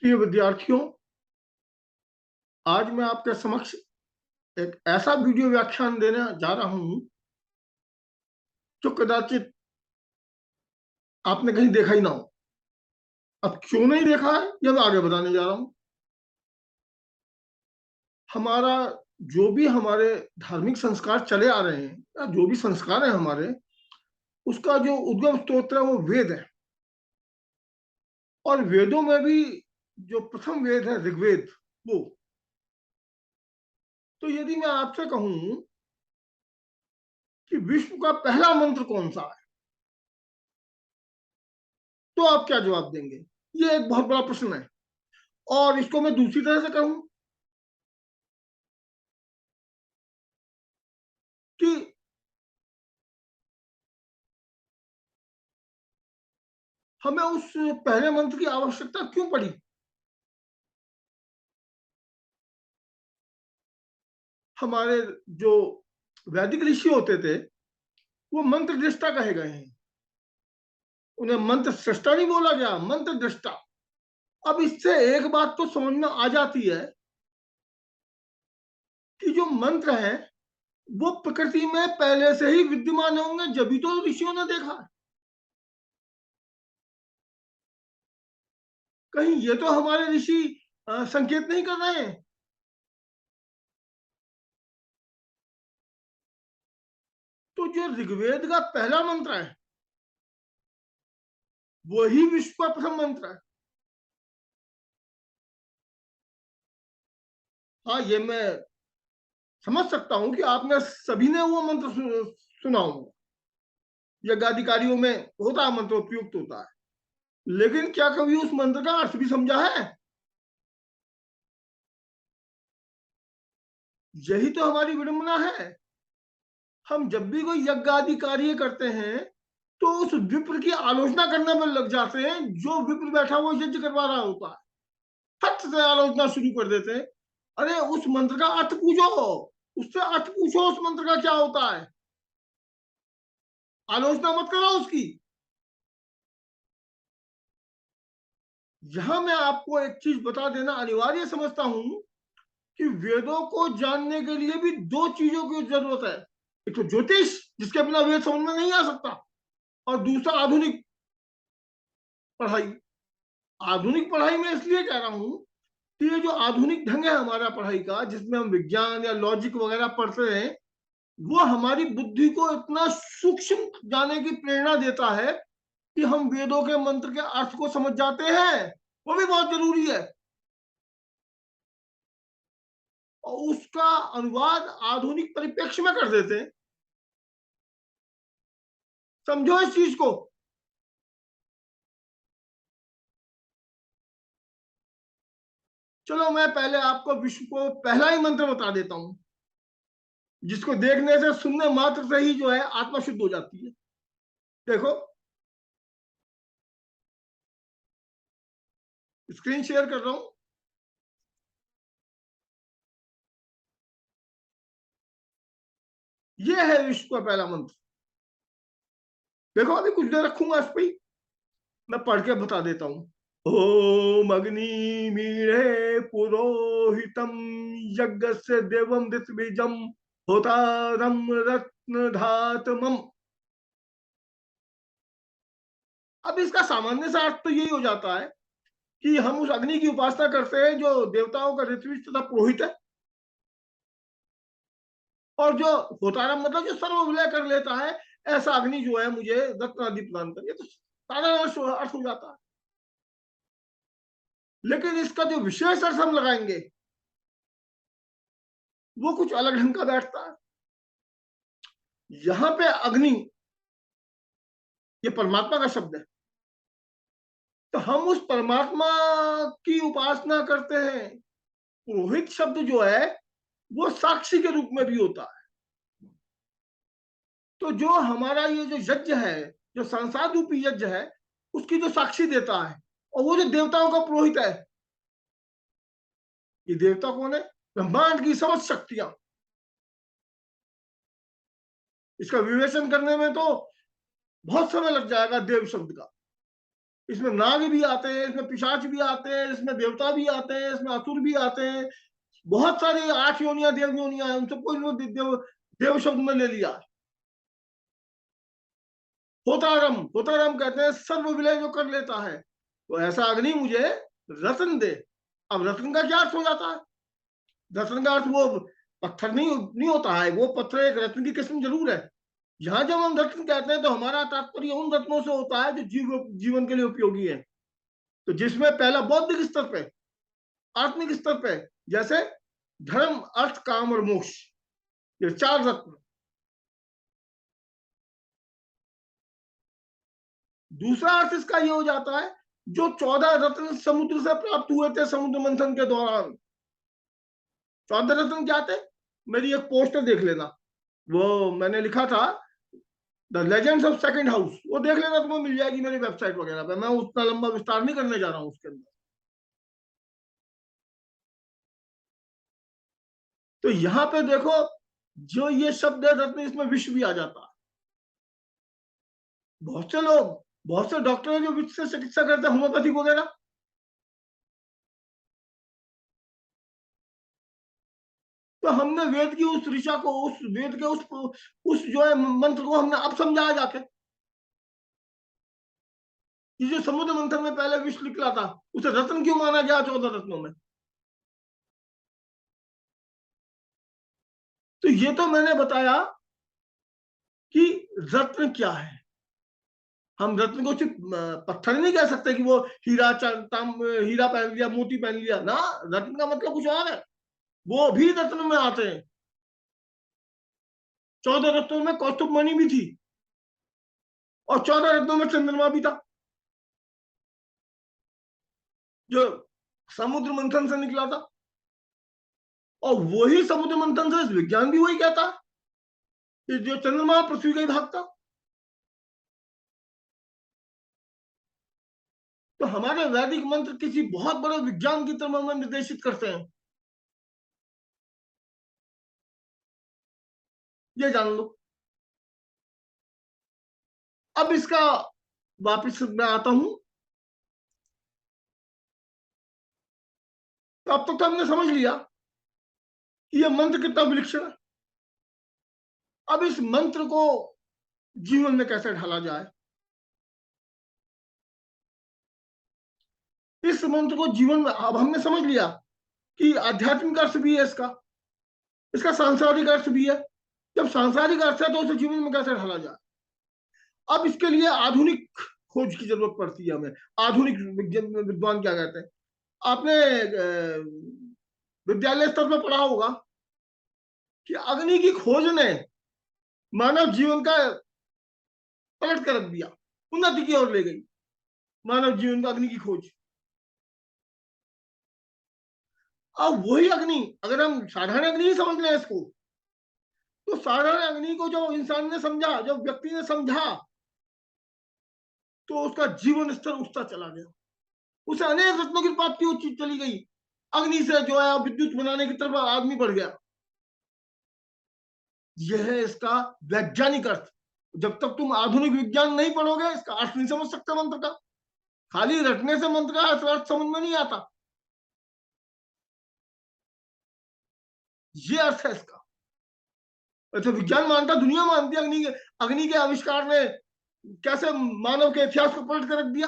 प्रिय विद्यार्थियों, आज मैं आपके समक्ष एक ऐसा वीडियो व्याख्यान देने जा रहा हूं जो कदाचित आपने कहीं देखा ही ना हो। अब क्यों नहीं देखा है यह मैं आगे बताने जा रहा हूं। हमारा जो भी हमारे धार्मिक संस्कार चले आ रहे हैं या जो भी संस्कार है हमारे, उसका जो उद्गम स्रोत है वो वेद है। और वेदों में भी जो प्रथम वेद है ऋग्वेद, वो तो यदि मैं आपसे कहूं कि विश्व का पहला मंत्र कौन सा है, तो आप क्या जवाब देंगे? ये एक बहुत बड़ा प्रश्न है। और इसको मैं दूसरी तरह से कहूं कि हमें उस पहले मंत्र की आवश्यकता क्यों पड़ी। हमारे जो वैदिक ऋषि होते थे वो मंत्र दृष्टा कहे गए हैं। उन्हें मंत्र सृष्टा नहीं बोला गया, मंत्र दृष्टा। अब इससे एक बात तो समझ में आ जाती है कि जो मंत्र है वो प्रकृति में पहले से ही विद्यमान होंगे, जब तो ऋषियों ने देखा। कहीं ये तो हमारे ऋषि संकेत नहीं कर रहे हैं। तो जो ऋग्वेद का पहला मंत्र है वही विश्व का प्रथम मंत्र है। हाँ, ये मैं समझ सकता हूं कि आपने सभी ने वो मंत्र सुना होगा। यज्ञाधिकारियों में होता है, मंत्र उपयुक्त होता है। लेकिन क्या कभी उस मंत्र का अर्थ भी समझा है? यही तो हमारी विडंबना है। हम जब भी कोई यज्ञ आदि कार्य करते हैं तो उस विप्र की आलोचना करने में लग जाते हैं। जो विप्र बैठा वो यज्ञ करवा रहा होता है, फट से आलोचना शुरू कर देते हैं। अरे उस मंत्र का अर्थ पूछो, उससे अर्थ पूछो, उस मंत्र का क्या होता है। आलोचना मत करो उसकी। यहां मैं आपको एक चीज बता देना अनिवार्य समझता हूं कि वेदों को जानने के लिए भी दो चीजों की जरूरत है। एक तो ज्योतिष, जिसके बिना वेद समझ में नहीं आ सकता, और दूसरा आधुनिक पढ़ाई। आधुनिक पढ़ाई में इसलिए कह रहा हूं कि ये जो आधुनिक ढंग है हमारा पढ़ाई का, जिसमें हम विज्ञान या लॉजिक वगैरह पढ़ते हैं, वो हमारी बुद्धि को इतना सूक्ष्म जाने की प्रेरणा देता है कि हम वेदों के मंत्र के अर्थ को समझ जाते हैं। वो भी बहुत जरूरी है। और उसका अनुवाद आधुनिक परिप्रेक्ष्य में कर देते हैं। समझो इस चीज को। चलो मैं पहले आपको विश्व को पहला ही मंत्र बता देता हूं, जिसको देखने से सुनने मात्र से ही जो है आत्मा शुद्ध हो जाती है। देखो, स्क्रीन शेयर कर रहा हूं। ये है विश्व का पहला मंत्र। देखो, अभी कुछ देर रखूंगा इस पे, मैं पढ़ के बता देता हूं। ओम अग्नि मीढ़े पुरोहितम यज्ञस्य देवम ऋत्विजम होतारम रत्न धातमम। अब इसका सामान्य सा अर्थ तो यही हो जाता है कि हम उस अग्नि की उपासना करते हैं जो देवताओं का ऋत्विज तथा पुरोहित है, और जो होतारम मतलब जो सर्व विलय कर लेता है, ऐसा अग्नि जो है मुझे रत्न आदि प्रदान कर। ये तो साधारण अर्थ हो जाता है। लेकिन इसका जो विशेष अर्थ हम लगाएंगे वो कुछ अलग ढंग का बैठता है। यहां पे अग्नि ये परमात्मा का शब्द है, तो हम उस परमात्मा की उपासना करते हैं। पुरोहित शब्द जो है वो साक्षी के रूप में भी होता है। तो जो हमारा ये जो यज्ञ है, जो संसार रूपी यज्ञ है, उसकी जो साक्षी देता है, और वो जो देवताओं का पुरोहित है, ये देवता कौन है? ब्रह्मांड की समस्त शक्तियां। इसका विवेचन करने में तो बहुत समय लग जाएगा देव शब्द का। इसमें नाग भी आते हैं, इसमें पिशाच भी आते हैं, इसमें देवता भी आते हैं, इसमें असुर भी आते हैं। बहुत सारी 8 योनियां देव योनियां हैं, उन सबको इन्होंने देव शब्द में ले लिया। होतारम कहते हैं सर्व विलय जो कर लेता है। तो ऐसा अग्नि मुझे रत्न दे। अब रत्न का क्या अर्थ हो जाता है? रत्न का अर्थ वो पत्थर नहीं होता है, वो पत्थर एक रत्न की किस्म जरूर है। यहाँ जब हम रत्न कहते हैं तो हमारा तात्पर्य उन रत्नों से होता है जो जीवन के लिए उपयोगी है। तो जिसमें पहला बौद्धिक स्तर पे, आत्मिक स्तर पे, जैसे धर्म, अर्थ, काम और मोक्ष, ये 4 रत्न। दूसरा अर्थ इसका ये हो जाता है जो 14 रत्न समुद्र से प्राप्त हुए थे समुद्र मंथन के दौरान। 14 रत्न क्या थे? मेरी एक पोस्टर देख लेना, वो मैंने लिखा था the legends of second house, वो देख लेना, तुम्हें मिल जाएगी मेरी वेबसाइट वगैरह पे। मैं उतना लंबा विस्तार नहीं करने जा रहा हूं उसके अंदर। तो यहां पे देखो, जो ये शब्द है रत्न, इसमें विश्व भी आ जाता है। बहुत से लोग, बहुत से डॉक्टर हैं जो विश्व से चिकित्सा करते हैं, होम्योपैथिक वगैरह। तो हमने वेद की उस ऋषा को, उस वेद के उस जो है मंत्र को हमने अब समझाया जाके, कि जो समुद्र मंथन में पहले विश्व निकला था, उसे रत्न क्यों माना गया 14 रत्नों में? तो ये तो मैंने बताया कि रत्न क्या है। हम रत्न को सिर्फ पत्थर नहीं कह सकते कि वो हीरा हीरा पहन लिया, मोती पहन लिया ना। रत्न का मतलब कुछ और है, वो भी रत्न में आते हैं। 14 रत्नों में कौस्तुभ मणि भी थी, और 14 रत्नों में चंद्रमा भी था, जो समुद्र मंथन से निकला था। और वही समुद्र मंथन से विज्ञान भी वही कहता है कि जो चंद्रमा पृथ्वी का ही भाग था। तो हमारे वैदिक मंत्र किसी बहुत बड़े विज्ञान की तरफ हमें निर्देशित करते हैं, ये जान लो। अब इसका वापिस मैं आता हूं। तो अब तक तो हमने समझ लिया कि यह मंत्र कितना विलक्षण है। अब इस मंत्र को जीवन में कैसे ढाला जाए? इस मंत्र को जीवन में, अब हमने समझ लिया कि आध्यात्मिक अर्थ भी है इसका, इसका सांसारिक अर्थ भी है। जब सांसारिक अर्थ है तो उसे जीवन में कैसे ढाला जाए? अब इसके लिए आधुनिक खोज की जरूरत पड़ती है हमें। आधुनिक विद्वान क्या कहते हैं? आपने विद्यालय स्तर पर पढ़ा होगा कि अग्नि की खोज ने मानव जीवन का पलट कर रख दिया, उन्नति की ओर ले गई मानव जीवन का अग्नि की खोज। अब वही अग्नि, अगर हम साधारण अग्नि ही समझ लें इसको, तो साधारण अग्नि को जो इंसान ने समझा, जो व्यक्ति ने समझा, तो उसका जीवन स्तर उठता चला गया। उसे अनेक रत्नों की प्राप्ति चली गई। अग्नि से जो है विद्युत बनाने की तरफ आदमी बढ़ गया। यह है इसका वैज्ञानिक अर्थ। जब तक तुम आधुनिक विज्ञान नहीं पढ़ोगे, इसका अर्थ नहीं समझ सकते मंत्र का। खाली रटने से मंत्र का अर्थ समझ में नहीं आता। ये अर्थ है इसका। अच्छा, विज्ञान मानता, दुनिया मानती है अग्नि के आविष्कार ने कैसे मानव के इतिहास को पलट कर रख दिया।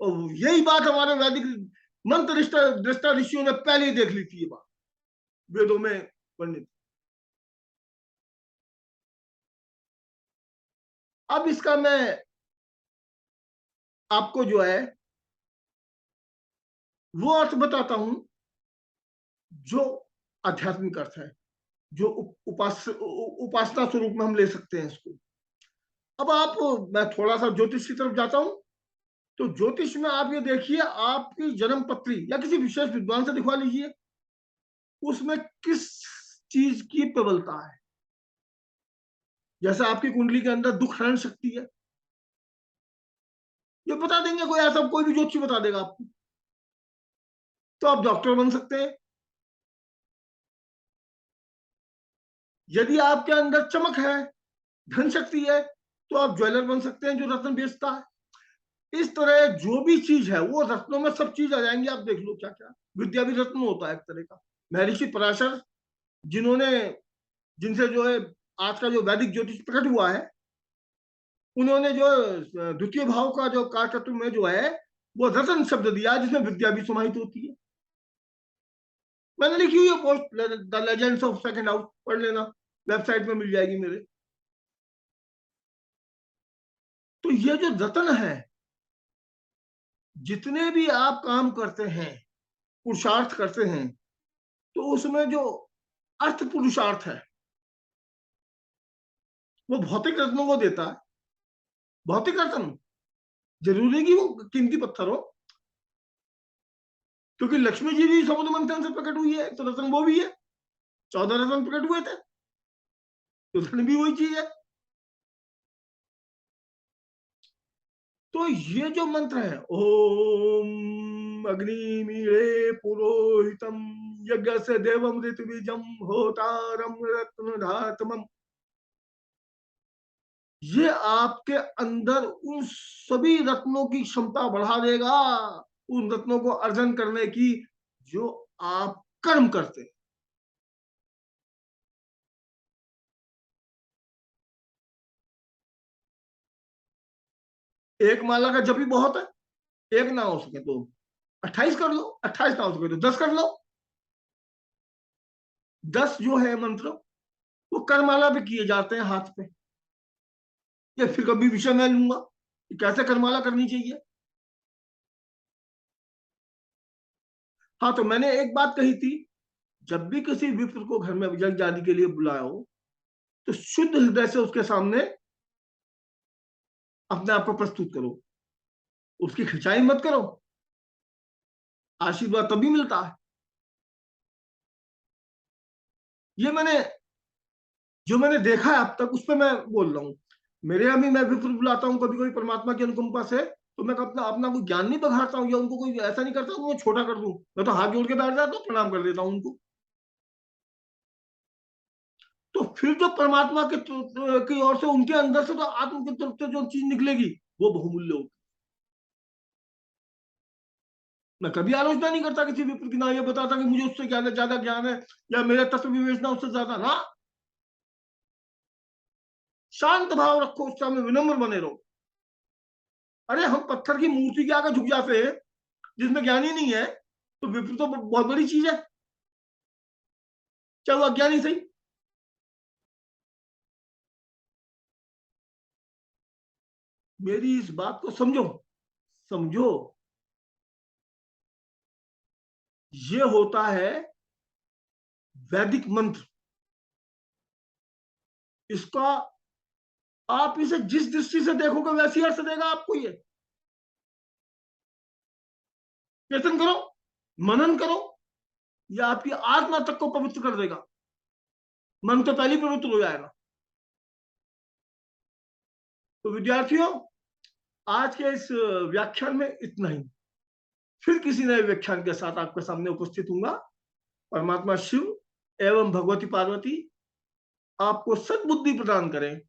और यही बात हमारे वैदिक मंत्र दृष्टा ऋषियों ने पहले ही देख ली थी, ये बात वेदों में वर्णित। अब इसका मैं आपको जो है वो अर्थ बताता हूं जो आध्यात्मिक अर्थ है, जो उपासना स्वरूप में हम ले सकते हैं इसको। अब आप, मैं थोड़ा सा ज्योतिष की तरफ जाता हूं। तो ज्योतिष में आप ये देखिए, आपकी जन्म पत्री या किसी विशेष विद्वान से दिखवा लीजिए, उसमें किस चीज की प्रबलता है। जैसे आपकी कुंडली के अंदर दुख हरण शक्ति है, ये बता देंगे, कोई ऐसा कोई भी ज्योतिषी बता देगा आपको। तो आप डॉक्टर बन सकते हैं। यदि आपके अंदर चमक है, धन शक्ति है, तो आप ज्वेलर बन सकते हैं जो रत्न बेचता है। इस तरह जो भी चीज है वो रत्नों में सब चीज आ जाएंगी। आप देख लो क्या क्या विद्या भी रत्न होता है एक तरह का। महर्षि पराशर जिन्होंने जिनसे जो है आज का जो वैदिक ज्योतिष प्रकट हुआ है, उन्होंने जो द्वितीय भाव का जो काकत्व में जो है वो रतन शब्द दिया जिसमें विद्या भी समाहित होती है। मैंने लिखी हुई है post, the legends of second house, पढ़ लेना, वेबसाइट में मिल जाएगी मेरे। तो ये जो रतन है, जितने भी आप काम करते हैं, पुरुषार्थ करते हैं, तो उसमें जो अर्थ पुरुषार्थ है वो भौतिक रत्नों को देता है। भौतिक रत्न जरूरी कि वो कीमती पत्थर हो, क्योंकि लक्ष्मी जी भी समुद्र मंथन से प्रकट हुई है, तो रत्न वो भी है। 14 रत्न प्रकट हुए थे, तो रत्न भी वही चीज है। तो ये जो मंत्र है, ओम अग्निमीळे पुरोहितम यज्ञ से देवम ऋतुबीजम होतारम रत्न धातमम, ये आपके अंदर उन सभी रत्नों की क्षमता बढ़ा देगा, उन रत्नों को अर्जन करने की जो आप कर्म करते। एक माला का जप ही बहुत है। एक ना हो सके तो 28 कर लो, 28 ना हो सके तो 10 कर लो। 10 जो है मंत्र वो करमाला पे किए जाते हैं, हाथ पे। ये फिर कभी विषय मैं लूंगा कि कैसे करमाला करनी चाहिए। हाँ, तो मैंने एक बात कही थी, जब भी किसी विप्र को घर में यज्ञ आदि के लिए बुलाया हो, तो शुद्ध हृदय से उसके सामने अपने आप को प्रस्तुत करो, उसकी खिंचाई मत करो। आशीर्वाद तभी मिलता है। ये मैंने जो मैंने देखा है अब तक उस पर मैं बोल रहा हूँ। मेरे यहाँ भी मैं विप्र बुलाता हूँ कभी कभी परमात्मा की अनुकंपा से, तो मैं अपना अपना कोई ज्ञान नहीं बघाड़ता हूँ या उनको कोई ऐसा नहीं करता हूँ मैं छोटा कर दूं। मैं तो हाथ जोड़ के बैठ जाता हूँ, प्रणाम कर देता हूँ उनको। तो फिर जो परमात्मा के की ओर से उनके अंदर से तो आत्म की तरफ से जो चीज निकलेगी वो बहुमूल्य होगी। मैं कभी आलोचना नहीं करता किसी विप्र की, ना ये बताता कि मुझे उससे ज्यादा ज्ञान है या मेरा तत्व विवेचना उससे ज्यादा ना। शांत भाव रखो, उस समय विनम्र बने रहो। अरे हम पत्थर की मूर्ति के आगे झुक जाते हैं जिसमें ज्ञान ही नहीं है, तो विप्र तो बहुत बड़ी चीज है, चाहे वो अज्ञानी सही। मेरी इस बात को समझो, समझो। ये होता है वैदिक मंत्र। इसका आप इसे जिस दृष्टि से देखोगे वैसी अर्थ देगा आपको ये। कीर्तन करो, मनन करो, यह आपकी आत्मा तक को पवित्र कर देगा। मन तो पहले ही पवित्र हो जाएगा। तो विद्यार्थियों, आज के इस व्याख्यान में इतना ही। फिर किसी नए व्याख्यान के साथ आपके सामने उपस्थित हूंगा। परमात्मा शिव एवं भगवती पार्वती आपको सद्बुद्धि प्रदान करें।